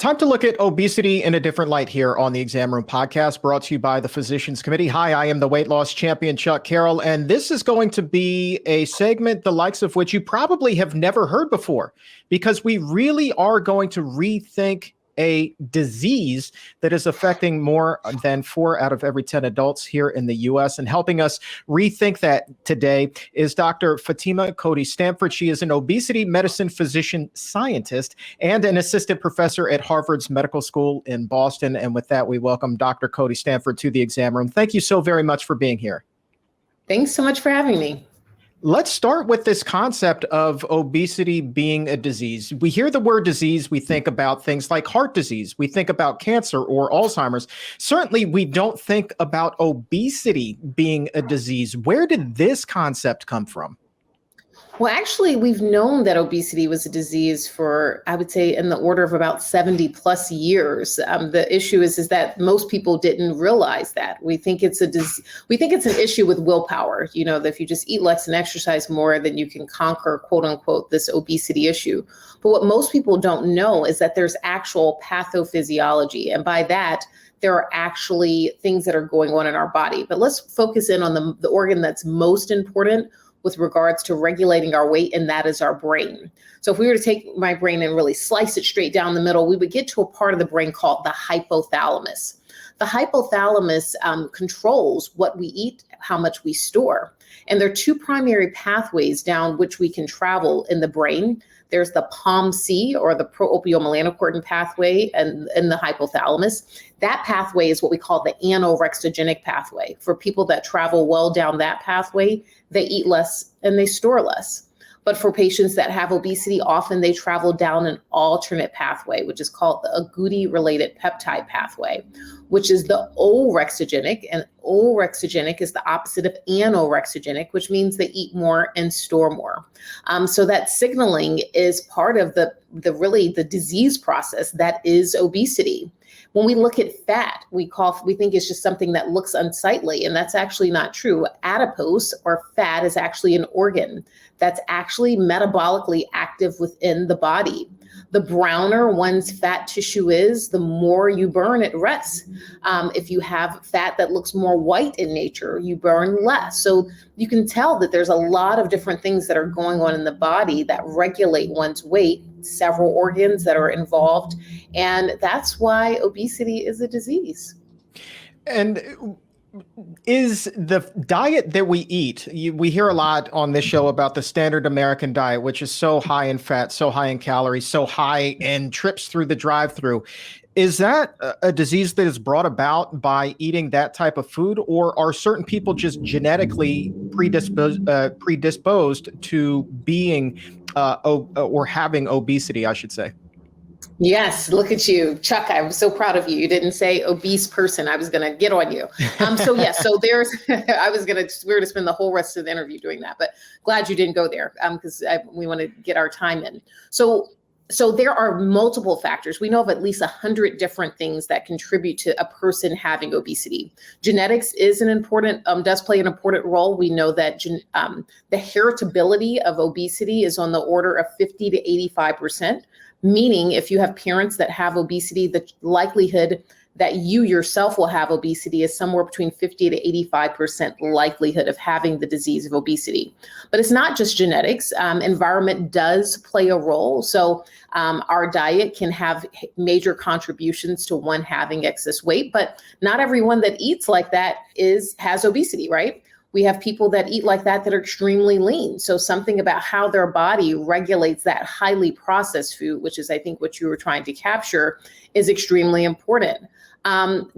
Time to look at obesity in a different light here on the Exam Room podcast, brought to you by the Physicians Committee. Hi, I am the weight loss champion, Chuck Carroll, and this is going to be a segment the likes of which you probably have never heard before, because we really are going to rethink a disease that is affecting more than 4 out of every 10 adults here in the U.S. And helping us rethink that today is Dr. Fatima Cody Stanford. She is an obesity medicine physician scientist and an assistant professor at Harvard's Medical School in Boston. And with that, we welcome Dr. Cody Stanford to the Exam Room. Thank you so very much for being here. Thanks so much for having me. Let's start with this concept of obesity being a disease. We hear the word disease, we think about things like heart disease, we think about cancer or Alzheimer's. Certainly, we don't think about obesity being a disease. Where did this concept come from? Well, actually, we've known that obesity was a disease for, I would say, in the order of about 70 plus years. The issue is that most people didn't realize that. We think it's an issue with willpower. You know, that if you just eat less and exercise more, then you can conquer, quote unquote, this obesity issue. But what most people don't know is that there's actual pathophysiology. And by that, there are actually things that are going on in our body. But let's focus in on the organ that's most important with regards to regulating our weight, and that is our brain. So if we were to take my brain and really slice it straight down the middle, we would get to a part of the brain called the hypothalamus. The hypothalamus controls what we eat, how much we store. And there are 2 primary pathways down which we can travel in the brain. There's the POMC, or the pro-opiomelanocortin pathway, and in the hypothalamus. That pathway is what we call the anorexigenic pathway. For people that travel well down that pathway, they eat less and they store less. But for patients that have obesity, often they travel down an alternate pathway, which is called the agouti-related peptide pathway, which is the orexigenic. And orexigenic is the opposite of anorexigenic, which means they eat more and store more. So that signaling is part of the disease process that is obesity. When we look at fat, we think it's just something that looks unsightly, and that's actually not true. Adipose, or fat, is actually an organ that's actually metabolically active within the body. The browner one's fat tissue is, the more you burn at rest. If you have fat that looks more white in nature, you burn less. So you can tell that there's a lot of different things that are going on in the body that regulate one's weight, several organs that are involved. And that's why obesity is a disease. And is the diet that we eat, we hear a lot on this show about the standard American diet, which is so high in fat, so high in calories, so high in trips through the drive-through. Is that a disease that is brought about by eating that type of food, or are certain people just genetically predisposed to being or having obesity, I should say? Yes, look at you, Chuck. I'm so proud of you. You didn't say obese person. I was going to get on you. So there's, we were going to spend the whole rest of the interview doing that, but glad you didn't go there because we want to get our time in. So there are multiple factors. We know of at least 100 different things that contribute to a person having obesity. Genetics is does play an important role. We know that the heritability of obesity is on the order of 50 to 85%. Meaning if you have parents that have obesity, the likelihood that you yourself will have obesity is somewhere between 50 to 85% likelihood of having the disease of obesity. But it's not just genetics. Environment does play a role. So our diet can have major contributions to one having excess weight, but not everyone that eats like that has obesity, right? We have people that eat like that are extremely lean. So something about how their body regulates that highly processed food, which is, I think, what you were trying to capture, is extremely important.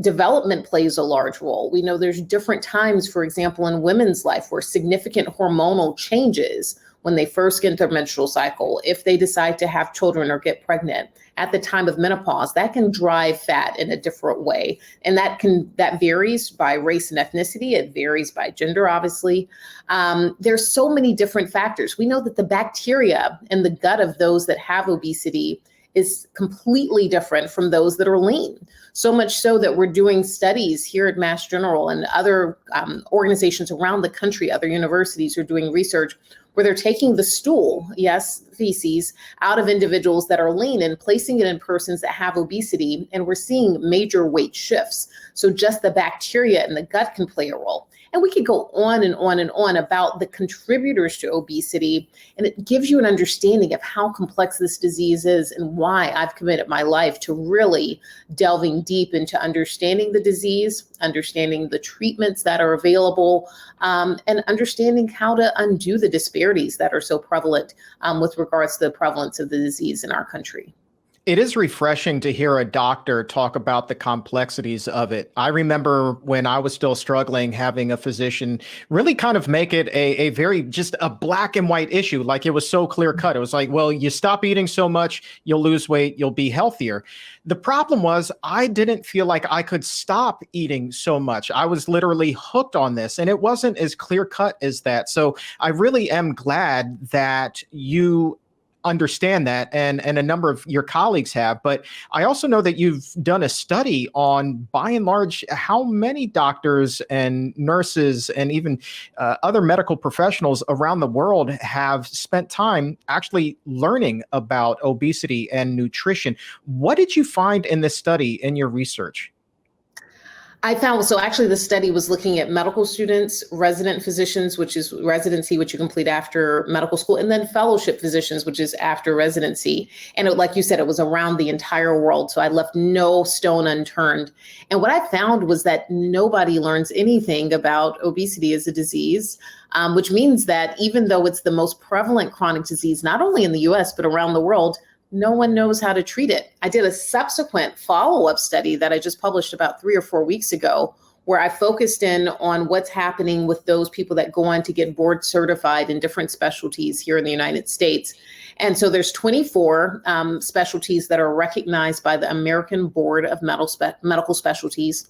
Development plays a large role. We know there's different times, for example, in women's life where significant hormonal changes when they first get into their menstrual cycle, if they decide to have children or get pregnant at the time of menopause, that can drive fat in a different way. And that varies by race and ethnicity. It varies by gender, obviously. There's so many different factors. We know that the bacteria in the gut of those that have obesity is completely different from those that are lean. So much so that we're doing studies here at Mass General and other organizations around the country, other universities are doing research where they're taking the stool, yes, feces, out of individuals that are lean and placing it in persons that have obesity. And we're seeing major weight shifts. So just the bacteria in the gut can play a role. And we could go on and on and on about the contributors to obesity. And it gives you an understanding of how complex this disease is and why I've committed my life to really delving deep into understanding the disease, understanding the treatments that are available, and understanding how to undo the disparities that are so prevalent with regards to the prevalence of the disease in our country. It is refreshing to hear a doctor talk about the complexities of it. I remember when I was still struggling, having a physician really kind of make it a very just a black and white issue. Like it was so clear cut. It was like, well, you stop eating so much, you'll lose weight, you'll be healthier. The problem was I didn't feel like I could stop eating so much. I was literally hooked on this, and it wasn't as clear cut as that. So I really am glad that you understand that, and a number of your colleagues have. But I also know that you've done a study on, by and large, how many doctors and nurses and even other medical professionals around the world have spent time actually learning about obesity and nutrition. What did you find in this study in your research? I found, so actually the study was looking at medical students, resident physicians, which is residency, which you complete after medical school, and then fellowship physicians, which is after residency. And like you said, it was around the entire world. So I left no stone unturned. And what I found was that nobody learns anything about obesity as a disease, which means that even though it's the most prevalent chronic disease, not only in the US, but around the world, no one knows how to treat it. I did a subsequent follow-up study that I just published about 3 or 4 weeks ago, where I focused in on what's happening with those people that go on to get board certified in different specialties here in the United States. And so there's 24 specialties that are recognized by the American Board of Medical Specialties.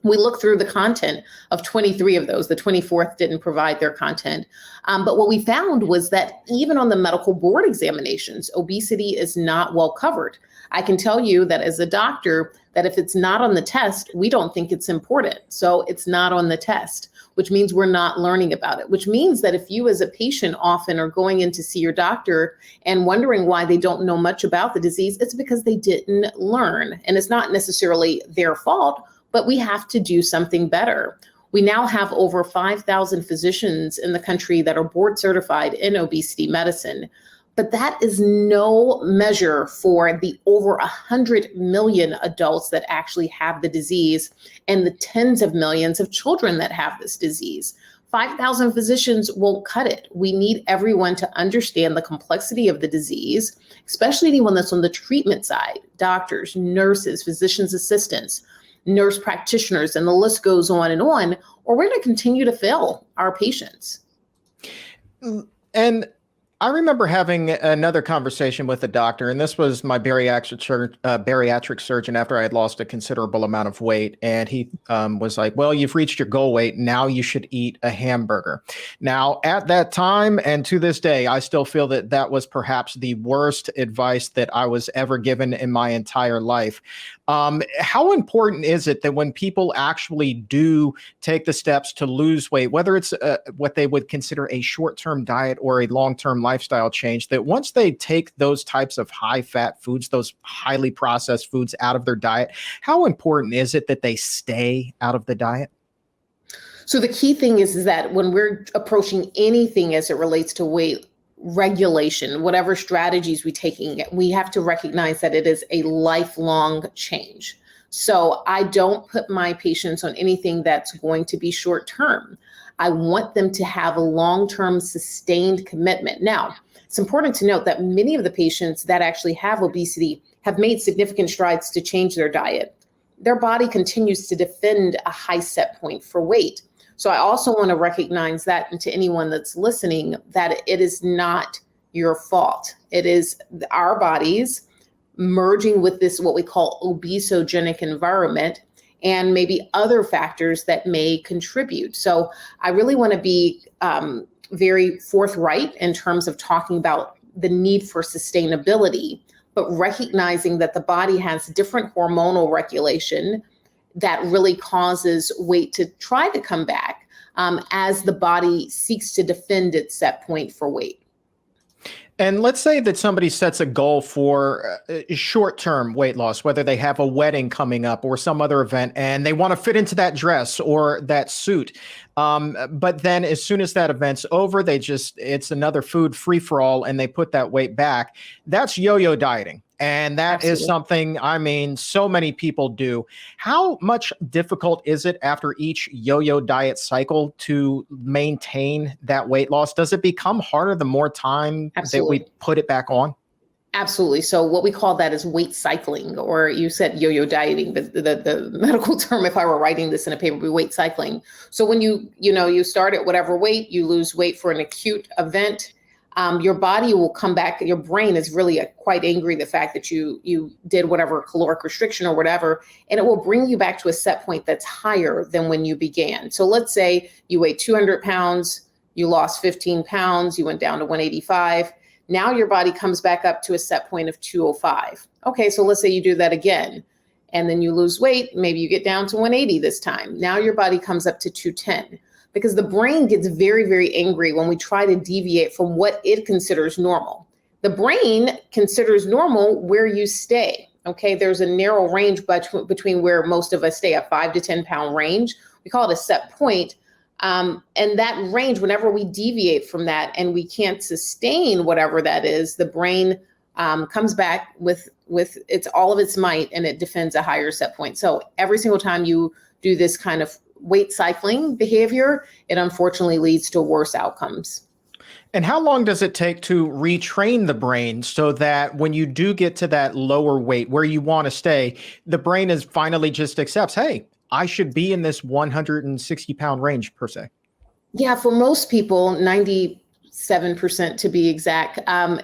We looked through the content of 23 of those. The 24th didn't provide their content. But what we found was that even on the medical board examinations, obesity is not well covered. I can tell you that as a doctor, that if it's not on the test, we don't think it's important. So it's not on the test, which means we're not learning about it, which means that if you as a patient often are going in to see your doctor and wondering why they don't know much about the disease, it's because they didn't learn. And it's not necessarily their fault, but we have to do something better. We now have over 5,000 physicians in the country that are board certified in obesity medicine, but that is no measure for the over 100 million adults that actually have the disease and the tens of millions of children that have this disease. 5,000 physicians won't cut it. We need everyone to understand the complexity of the disease, especially anyone that's on the treatment side, doctors, nurses, physician's assistants, nurse practitioners, and the list goes on, or we're going to continue to fail our patients. And I remember having another conversation with a doctor, and this was my bariatric surgeon after I had lost a considerable amount of weight. And he was like, well, you've reached your goal weight. Now you should eat a hamburger. Now, at that time, and to this day, I still feel that that was perhaps the worst advice that I was ever given in my entire life. How important is it that when people actually do take the steps to lose weight, whether it's what they would consider a short-term diet or a long-term lifestyle change, that once they take those types of high-fat foods, those highly processed foods out of their diet, how important is it that they stay out of the diet? So the key thing is that when we're approaching anything as it relates to weight regulation, whatever strategies we're taking, we have to recognize that it is a lifelong change. So I don't put my patients on anything that's going to be short term. I want them to have a long-term sustained commitment. Now, it's important to note that many of the patients that actually have obesity have made significant strides to change their diet. Their body continues to defend a high set point for weight. So I also want to recognize that, and to anyone that's listening, that it is not your fault. It is our bodies merging with this, what we call obesogenic environment, and maybe other factors that may contribute. So I really want to be very forthright in terms of talking about the need for sustainability, but recognizing that the body has different hormonal regulation that really causes weight to try to come back. as the body seeks to defend its set point for weight. And let's say that somebody sets a goal for short-term weight loss, whether they have a wedding coming up or some other event, and they want to fit into that dress or that suit. But then as soon as that event's over, it's another food free-for-all, and they put that weight back. That's yo-yo dieting. And that Absolutely. is something, I mean, so many people do. How much difficult is it after each yo-yo diet cycle to maintain that weight loss? Does it become harder the more time Absolutely. that we put it back on? Absolutely. So what we call that is weight cycling, or you said yo-yo dieting, but the medical term, if I were writing this in a paper, would be weight cycling. So when you start at whatever weight, you lose weight for an acute event, your body will come back. Your brain is really quite angry the fact that you did whatever caloric restriction or whatever, and it will bring you back to a set point that's higher than when you began. So let's say you weigh 200 pounds, you lost 15 pounds, you went down to 185. Now your body comes back up to a set point of 205. Okay, so let's say you do that again, and then you lose weight. Maybe you get down to 180 this time. Now your body comes up to 210. Because the brain gets very, very angry when we try to deviate from what it considers normal. The brain considers normal where you stay. Okay, there's a narrow range between where most of us stay, a 5 to 10 pound range. We call it a set point. And that range, whenever we deviate from that and we can't sustain whatever that is, the brain comes back with all of its might, and it defends a higher set point. So every single time you do this kind of weight cycling behavior, it unfortunately leads to worse outcomes. And how long does it take to retrain the brain so that when you do get to that lower weight where you want to stay, the brain is finally just accepts, hey, I should be in this 160 pound range per se? Yeah, for most people, 97% to be exact,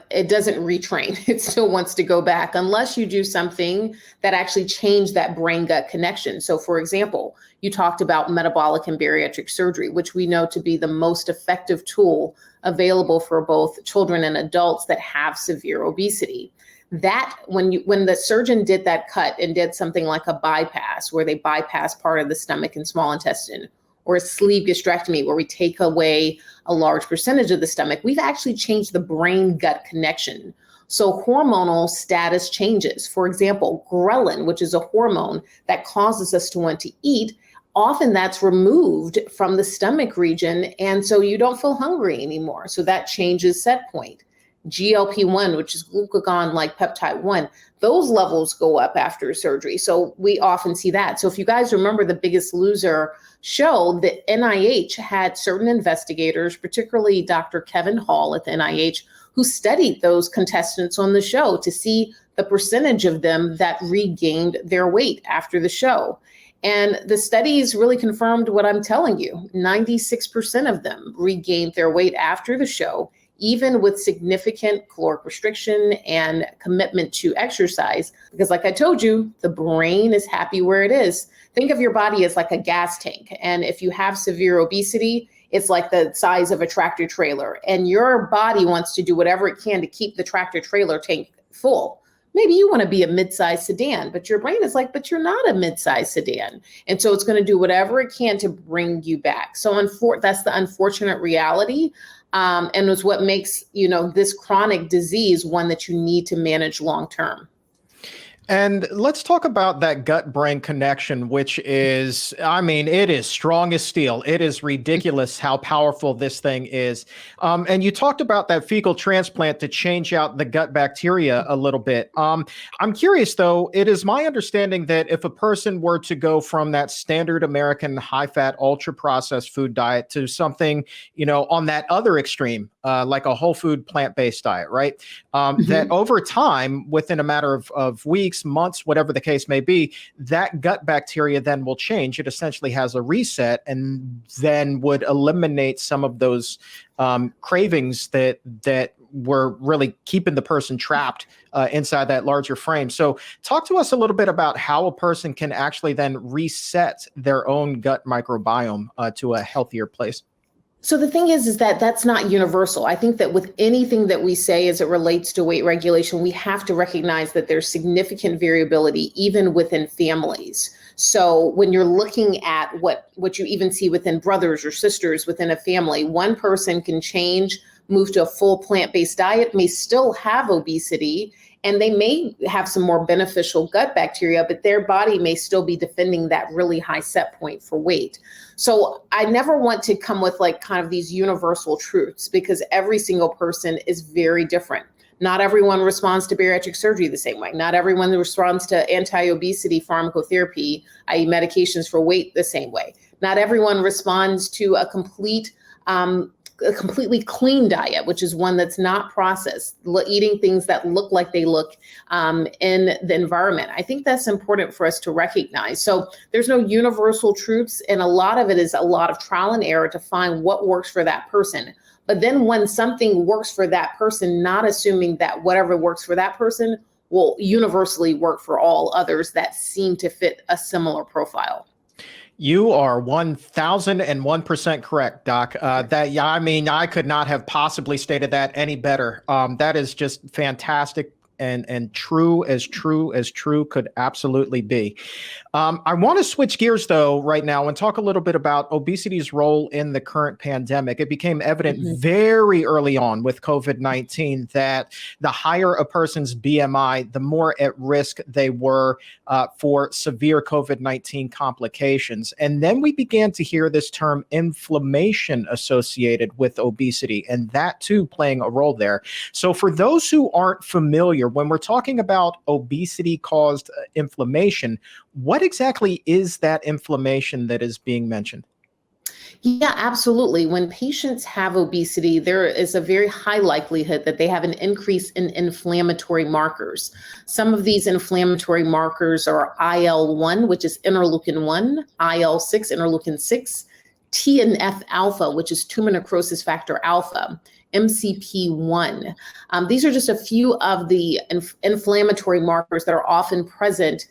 it doesn't retrain. It still wants to go back unless you do something that actually changed that brain-gut connection. So for example, you talked about metabolic and bariatric surgery, which we know to be the most effective tool available for both children and adults that have severe obesity. That when the surgeon did that cut and did something like a bypass, where they bypass part of the stomach and small intestine, or a sleeve gastrectomy where we take away a large percentage of the stomach, we've actually changed the brain-gut connection. So hormonal status changes. For example, ghrelin, which is a hormone that causes us to want to eat, often that's removed from the stomach region, and so you don't feel hungry anymore. So that changes set point. GLP-1, which is glucagon-like peptide 1, those levels go up after surgery. So we often see that. So if you guys remember the Biggest Loser show, the NIH had certain investigators, particularly Dr. Kevin Hall at the NIH, who studied those contestants on the show to see the percentage of them that regained their weight after the show. And the studies really confirmed what I'm telling you. 96% of them regained their weight after the show, even with significant caloric restriction and commitment to exercise. Because like I told you, the brain is happy where it is. Think of your body as like a gas tank. And if you have severe obesity, it's like the size of a tractor trailer. And your body wants to do whatever it can to keep the tractor trailer tank full. Maybe you want to be a mid-sized sedan, but your brain is like, but you're not a mid-sized sedan. And so it's going to do whatever it can to bring you back. So that's the unfortunate reality. And it's what makes, this chronic disease one that you need to manage long-term. And let's talk about that gut-brain connection, which is, it is strong as steel. It is ridiculous how powerful this thing is. And you talked about that fecal transplant to change out the gut bacteria a little bit. I'm curious, though, it is my understanding that if a person were to go from that standard American high-fat, ultra-processed food diet to something, on that other extreme, like a whole food plant-based diet, right? That over time, within a matter of weeks, months, whatever the case may be, that gut bacteria then will change. It essentially has a reset and then would eliminate some of those cravings that were really keeping the person trapped inside that larger frame. So talk to us a little bit about how a person can actually then reset their own gut microbiome to a healthier place. So the thing is that that's not universal. I think that with anything that we say as it relates to weight regulation, we have to recognize that there's significant variability even within families. So when you're looking at what you even see within brothers or sisters within a family, one person can change, move to a full plant-based diet, may still have obesity, and they may have some more beneficial gut bacteria, but their body may still be defending that really high set point for weight. So I never want to come with like kind of these universal truths, because every single person is very different. Not everyone responds to bariatric surgery the same way. Not everyone responds to anti-obesity pharmacotherapy, i.e. medications for weight, the same way. Not everyone responds to a completely clean diet, which is one that's not processed, eating things that look like they look in the environment. I think that's important for us to recognize. So there's no universal truths, and a lot of it is a lot of trial and error to find what works for that person. But then when something works for that person, not assuming that whatever works for that person will universally work for all others that seem to fit a similar profile. You are 1001% correct, Doc. I could not have possibly stated that any better. That is just fantastic and true as true could absolutely be. I want to switch gears though right now and talk a little bit about obesity's role in the current pandemic. It became evident very early on with COVID-19 that the higher a person's BMI, the more at risk they were for severe COVID-19 complications. And then we began to hear this term inflammation associated with obesity, and that too playing a role there. So for those who aren't familiar, when we're talking about obesity-caused inflammation, what exactly is that inflammation that is being mentioned? Yeah, absolutely. When patients have obesity, there is a very high likelihood that they have an increase in inflammatory markers. Some of these inflammatory markers are IL-1, which is interleukin-1, IL-6, interleukin-6, TNF alpha, which is tumor necrosis factor alpha, MCP1. These are just a few of the inflammatory markers that are often present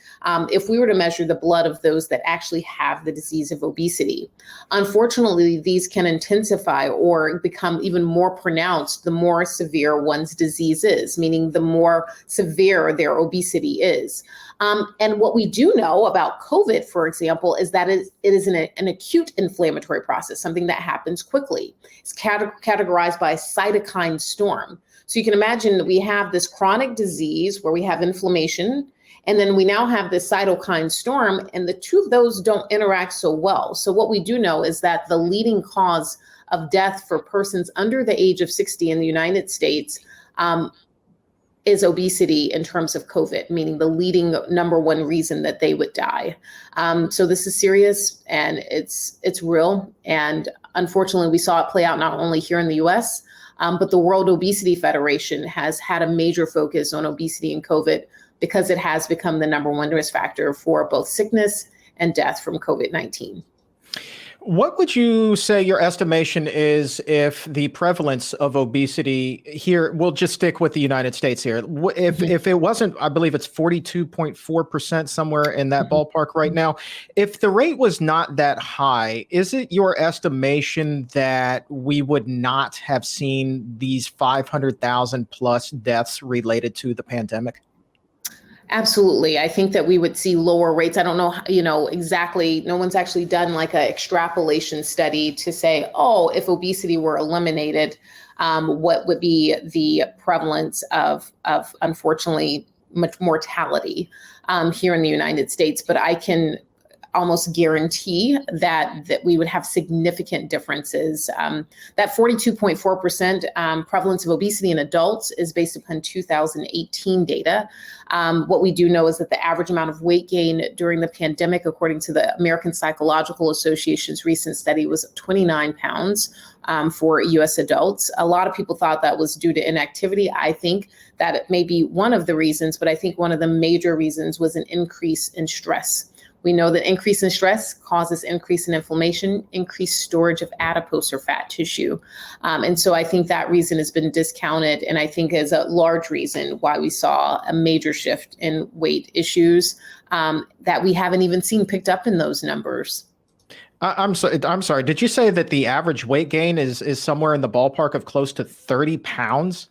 if we were to measure the blood of those that actually have the disease of obesity. Unfortunately, these can intensify or become even more pronounced the more severe one's disease is, meaning the more severe their obesity is. And what we do know about COVID, for example, is that it is an acute inflammatory process, something that happens quickly. It's categorized by a cytokine storm. So you can imagine that we have this chronic disease where we have inflammation, and then we now have this cytokine storm, and the two of those don't interact so well. So what we do know is that the leading cause of death for persons under the age of 60 in the United States is obesity in terms of COVID, meaning the leading number one reason that they would die. So this is serious, and it's real. And unfortunately, we saw it play out not only here in the US, but the World Obesity Federation has had a major focus on obesity and COVID because it has become the number one risk factor for both sickness and death from COVID-19. What would you say your estimation is if the prevalence of obesity here, we'll just stick with the United States here. If it wasn't, I believe it's 42.4%, somewhere in that ballpark right now. If the rate was not that high, is it your estimation that we would not have seen these 500,000 plus deaths related to the pandemic? Absolutely. I think that we would see lower rates. I don't know, exactly. No one's actually done like an extrapolation study to say, oh, if obesity were eliminated, what would be the prevalence of unfortunately much mortality here in the United States. But I can almost guarantee that we would have significant differences. That 42.4% prevalence of obesity in adults is based upon 2018 data. What we do know is that the average amount of weight gain during the pandemic, according to the American Psychological Association's recent study, was 29 pounds for US adults. A lot of people thought that was due to inactivity. I think that it may be one of the reasons, but I think one of the major reasons was an increase in stress. We know that increase in stress causes increase in inflammation, increased storage of adipose or fat tissue. And so I think that reason has been discounted, and I think is a large reason why we saw a major shift in weight issues that we haven't even seen picked up in those numbers. I'm sorry. Did you say that the average weight gain is somewhere in the ballpark of close to 30 pounds?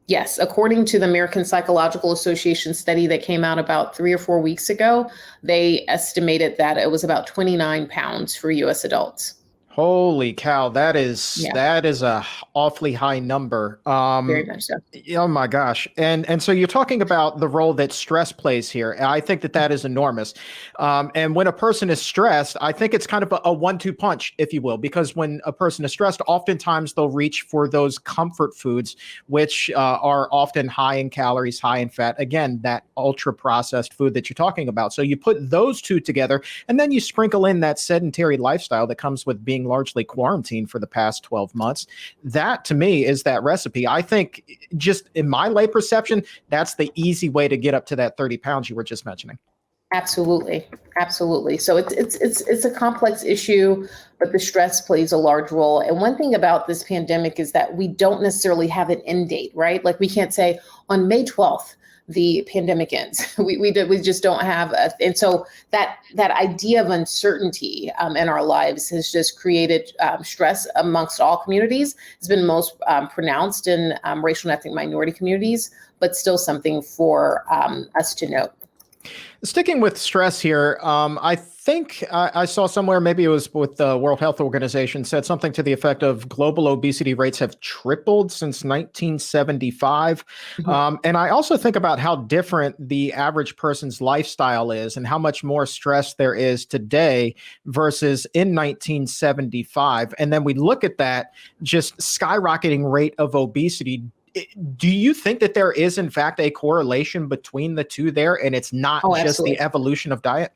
Yes, according to the American Psychological Association study that came out about 3 or 4 weeks ago, they estimated that it was about 29 pounds for US adults. Holy cow, that is Yeah, that is a awfully high number. very much so. Oh my gosh. And so you're talking about the role that stress plays here. And I think that that is enormous. And when a person is stressed, I think it's kind of a 1-2 punch, if you will, because when a person is stressed, oftentimes they'll reach for those comfort foods, which are often high in calories, high in fat. Again, that ultra processed food that you're talking about. So you put those two together, and then you sprinkle in that sedentary lifestyle that comes with being largely quarantined for the past 12 months. That to me is that recipe. I think just in my lay perception, that's the easy way to get up to that 30 pounds you were just mentioning. Absolutely. Absolutely. So it's a complex issue, but the stress plays a large role. And one thing about this pandemic is that we don't necessarily have an end date, right? Like we can't say on May 12th, the pandemic ends. We just don't have and so that idea of uncertainty in our lives has just created stress amongst all communities. It's been most pronounced in racial and ethnic minority communities, but still something for us to note. Sticking with stress here, I think I saw somewhere, maybe it was with the World Health Organization, said something to the effect of global obesity rates have tripled since 1975. And I also think about how different the average person's lifestyle is and how much more stress there is today versus in 1975. And then we look at that just skyrocketing rate of obesity. Do you think that there is, in fact, a correlation between the two there, and it's not just the evolution of diet?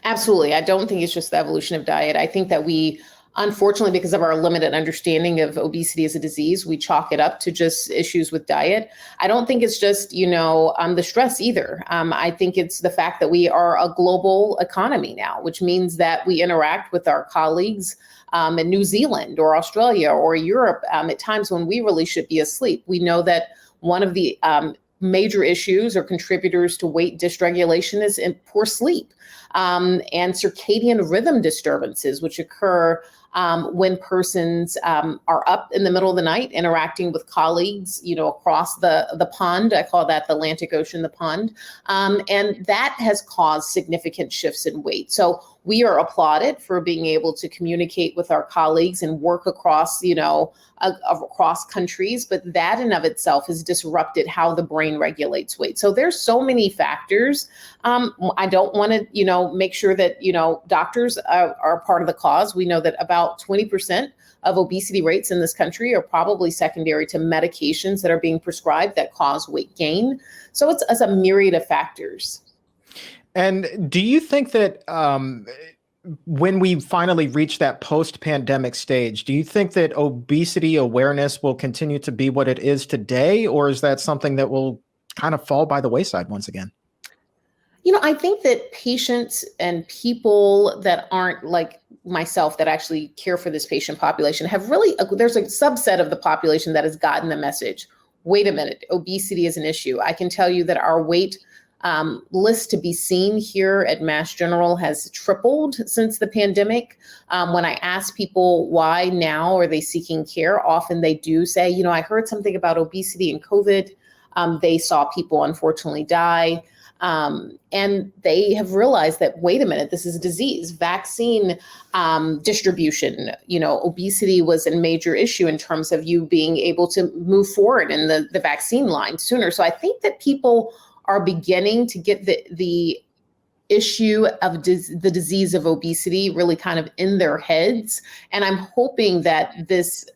Absolutely. I don't think it's just the evolution of diet. I think that we, unfortunately, because of our limited understanding of obesity as a disease, we chalk it up to just issues with diet. I don't think it's just, the stress either. I think it's the fact that we are a global economy now, which means that we interact with our colleagues in New Zealand or Australia or Europe at times when we really should be asleep. We know that one of the major issues or contributors to weight dysregulation is in poor sleep and circadian rhythm disturbances, which occur when persons are up in the middle of the night interacting with colleagues, across the pond. I call that the Atlantic Ocean, the pond. And that has caused significant shifts in weight. So we are applauded for being able to communicate with our colleagues and work across, across countries, but that in of itself has disrupted how the brain regulates weight. So there's so many factors. I don't want to, make sure that, doctors are part of the cause. We know that about 20% of obesity rates in this country are probably secondary to medications that are being prescribed that cause weight gain. So it's a myriad of factors. And do you think that when we finally reach that post-pandemic stage, do you think that obesity awareness will continue to be what it is today, or is that something that will kind of fall by the wayside once again? I think that patients and people that aren't like myself that actually care for this patient population have really, there's a subset of the population that has gotten the message. Wait a minute, obesity is an issue. I can tell you that our weight list to be seen here at Mass General has tripled since the pandemic. When I ask people why now are they seeking care, often they do say, I heard something about obesity and COVID. They saw people unfortunately die. And they have realized that, wait a minute, this is a disease. Vaccine distribution, obesity was a major issue in terms of you being able to move forward in the vaccine line sooner. So I think that people are beginning to get the issue of the disease of obesity really kind of in their heads. And I'm hoping that this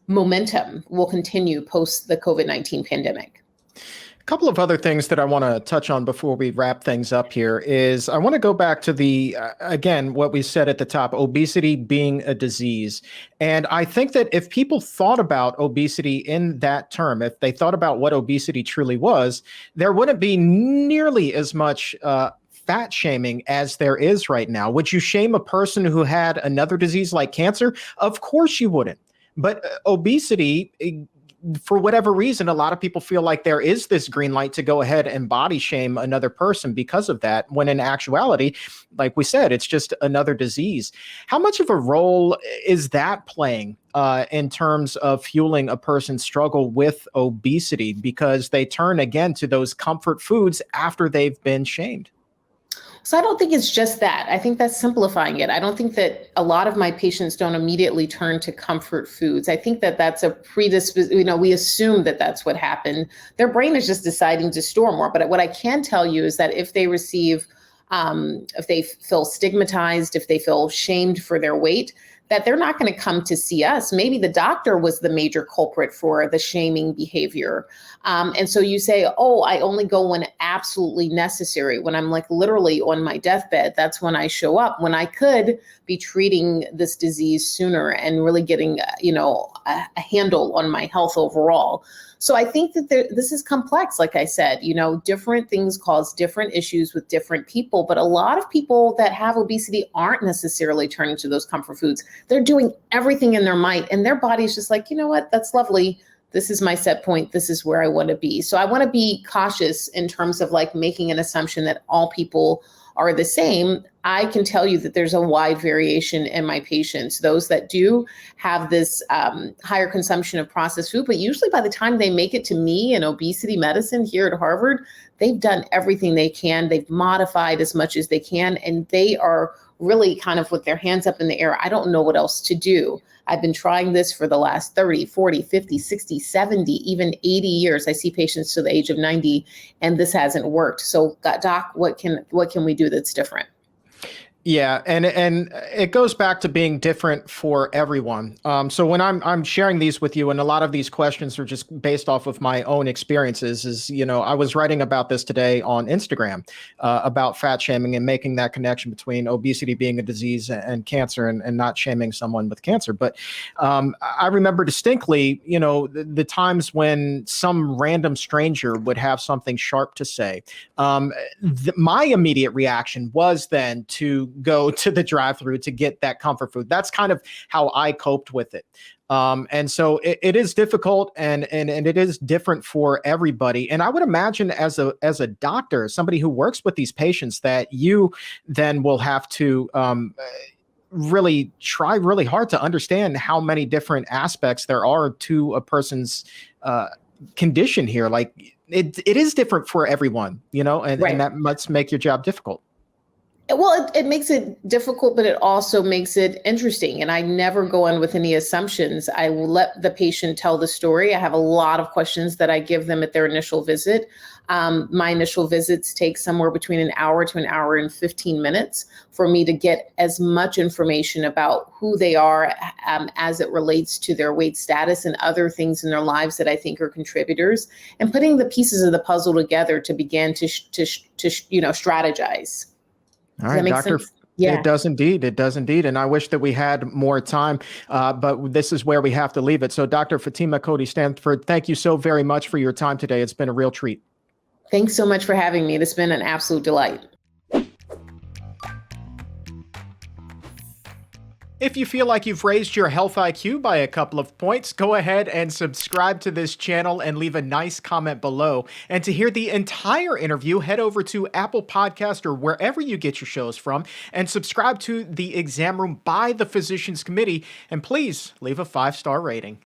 momentum will continue post the COVID-19 pandemic. A couple of other things that I want to touch on before we wrap things up here is I want to go back to the, again, what we said at the top, obesity being a disease. And I think that if people thought about obesity in that term, if they thought about what obesity truly was, there wouldn't be nearly as much fat shaming as there is right now. Would you shame a person who had another disease like cancer? Of course you wouldn't. But obesity for whatever reason, a lot of people feel like there is this green light to go ahead and body shame another person because of that, when in actuality, like we said, it's just another disease. How much of a role is that playing in terms of fueling a person's struggle with obesity, because they turn again to those comfort foods after they've been shamed? So I don't think it's just that. I think that's simplifying it. I don't think that a lot of my patients don't immediately turn to comfort foods. I think that that's a predisposition. We assume that that's what happened. Their brain is just deciding to store more. But what I can tell you is that if they receive, if they feel stigmatized, if they feel shamed for their weight, that they're not going to come to see us. Maybe the doctor was the major culprit for the shaming behavior. And so you say, oh, I only go when absolutely necessary. When I'm like literally on my deathbed, that's when I show up, when I could be treating this disease sooner and really getting, a handle on my health overall. So I think that this is complex. Like I said, different things cause different issues with different people, but a lot of people that have obesity aren't necessarily turning to those comfort foods. They're doing everything in their might, and their body's just like, you know what, that's lovely. This is my set point. This is where I want to be. So I want to be cautious in terms of like making an assumption that all people are the same. I can tell you that there's a wide variation in my patients, those that do have this higher consumption of processed food, but usually by the time they make it to me in obesity medicine here at Harvard, they've done everything they can. They've modified as much as they can, and they are really kind of with their hands up in the air. I don't know what else to do. I've been trying this for the last 30, 40, 50, 60, 70, even 80 years. I see patients to the age of 90, and this hasn't worked. So, doc, what can we do that's different? Yeah, and it goes back to being different for everyone. So when I'm sharing these with you, and a lot of these questions are just based off of my own experiences, I was writing about this today on Instagram about fat shaming and making that connection between obesity being a disease and cancer, and not shaming someone with cancer. But I remember distinctly, the times when some random stranger would have something sharp to say. My immediate reaction was then to go to the drive-through to get that comfort food. That's kind of how I coped with it. And so it is difficult, and it is different for everybody. And I would imagine as a doctor, somebody who works with these patients, that you then will have to really try really hard to understand how many different aspects there are to a person's condition here. Like it is different for everyone, and that must make your job difficult. Well, it makes it difficult, but it also makes it interesting. And I never go in with any assumptions. I will let the patient tell the story. I have a lot of questions that I give them at their initial visit. My initial visits take somewhere between an hour to an hour and 15 minutes for me to get as much information about who they are as it relates to their weight status and other things in their lives that I think are contributors, and putting the pieces of the puzzle together to begin to strategize. All right, Doctor. Yeah. It does indeed. It does indeed. And I wish that we had more time, but this is where we have to leave it. So Dr. Fatima Cody Stanford, thank you so very much for your time today. It's been a real treat. Thanks so much for having me. It's been an absolute delight. If you feel like you've raised your health IQ by a couple of points, go ahead and subscribe to this channel and leave a nice comment below. And to hear the entire interview, head over to Apple Podcast or wherever you get your shows from and subscribe to The Exam Room by the Physicians Committee. And please leave a 5-star rating.